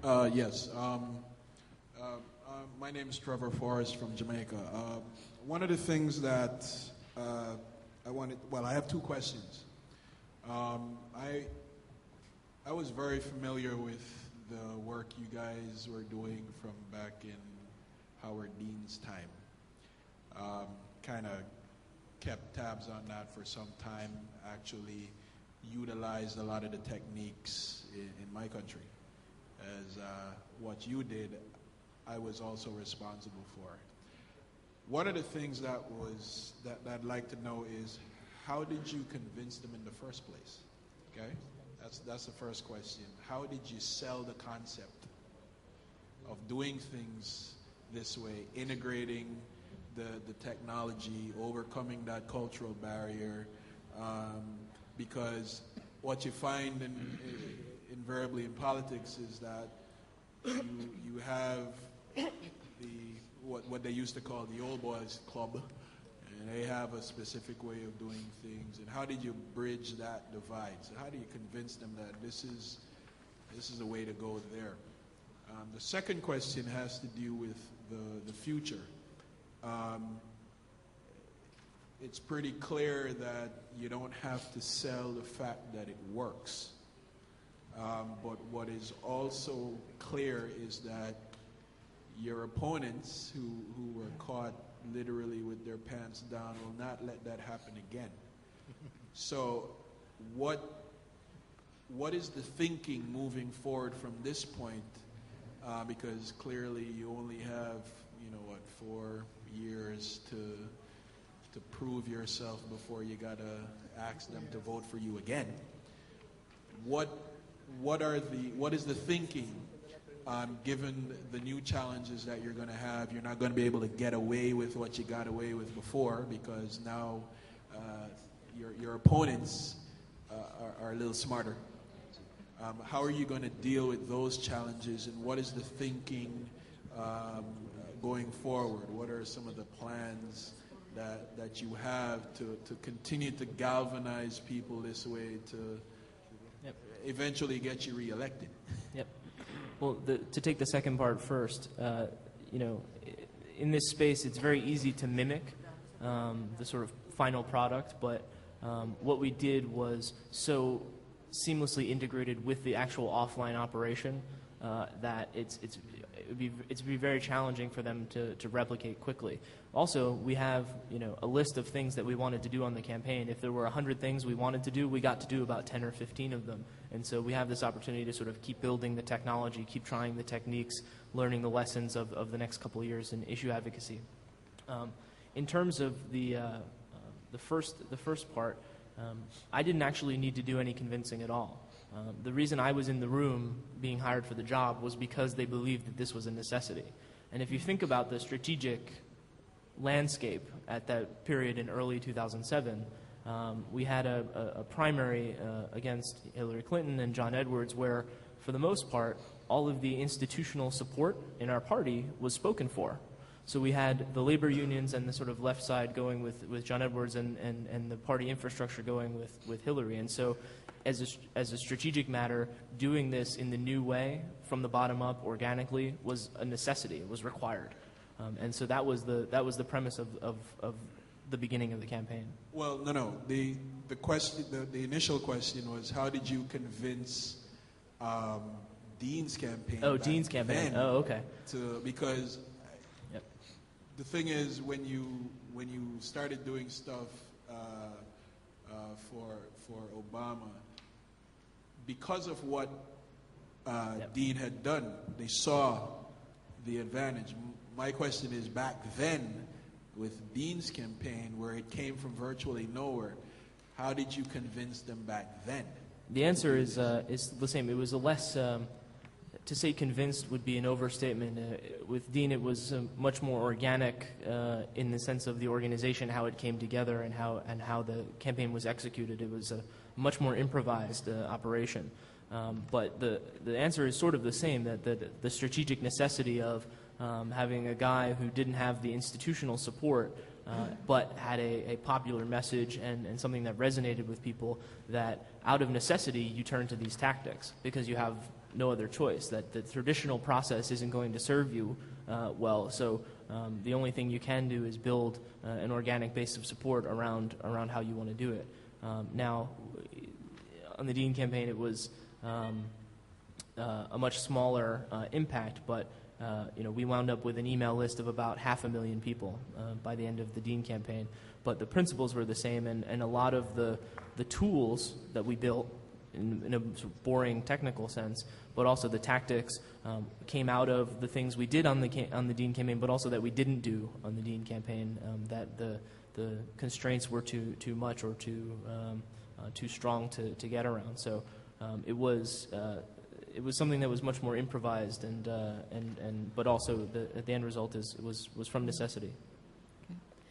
Yes. My name is Trevor Forrest from Jamaica. One of the things that I have two questions. I was very familiar with the work you guys were doing from back in Howard Dean's time. Kind of kept tabs on that for some time, actually utilized a lot of the techniques in my country. As what you did, I was also responsible for. One of the things that I'd like to know is, how did you convince them in the first place? Okay, that's the first question. How did you sell the concept of doing things this way, integrating the technology, overcoming that cultural barrier? Because what you find invariably in politics is that you have what they used to call the old boys club, and they have a specific way of doing things. And how did you bridge that divide? So how do you convince them that this is the way to go there? The second question has to do with the future. It's pretty clear that you don't have to sell the fact that it works. But what is also clear is that your opponents who were caught literally with their pants down will not let that happen again. So what is the thinking moving forward from this point? Because clearly you only have, 4 years to prove yourself before you gotta ask them to vote for you again. What is the thinking, given the new challenges that you're going to have? You're not going to be able to get away with what you got away with before, because now your opponents are a little smarter. How are you going to deal with those challenges, and what is the thinking going forward? What are some of the plans that you have to continue to galvanize people this way to eventually get you reelected? Yep. Well, to take the second part first, in this space, it's very easy to mimic the sort of final product, but what we did was so seamlessly integrated with the actual offline operation that it'd be very challenging for them to replicate quickly. Also, we have a list of things that we wanted to do on the campaign. If there were 100 things we wanted to do, we got to do about 10 or 15 of them. And so we have this opportunity to sort of keep building the technology, keep trying the techniques, learning the lessons of the next couple of years in issue advocacy. In terms of the first part, I didn't actually need to do any convincing at all. The reason I was in the room being hired for the job was because they believed that this was a necessity. And if you think about the strategic landscape at that period in early 2007, we had a primary against Hillary Clinton and John Edwards where, for the most part, all of the institutional support in our party was spoken for. So we had the labor unions and the sort of left side going with John Edwards and the party infrastructure going with Hillary. And so as a strategic matter, doing this in the new way, from the bottom up, organically, was a necessity. It was required. And so that was the premise of the beginning of the campaign. Well, no. The question, the initial question was, how did you convince Dean's campaign? Oh, Dean's campaign. Oh, okay. Because the thing is, when you started doing stuff for Obama, because of what Dean had done, they saw the advantage. My question is, back then, with Dean's campaign, where it came from virtually nowhere, how did you convince them back then? The answer is the same. It was a less, to say convinced would be an overstatement. With Dean, it was much more organic in the sense of the organization, how it came together, and how the campaign was executed. It was a much more improvised operation. But the answer is sort of the same, that the strategic necessity of having a guy who didn't have the institutional support but had a popular message and something that resonated with people, that out of necessity you turn to these tactics because you have no other choice, that the traditional process isn't going to serve you well. So the only thing you can do is build an organic base of support around how you want to do it. Now, on the Dean campaign, it was a much smaller impact, but we wound up with an email list of about 500,000 people by the end of the Dean campaign. But the principles were the same, and a lot of the tools that we built in a sort of boring technical sense, but also the tactics came out of the things we did on the Dean campaign, but also that we didn't do on the Dean campaign, that the constraints were too much or too strong to get around. So it was something that was much more improvised, but also the end result was from necessity.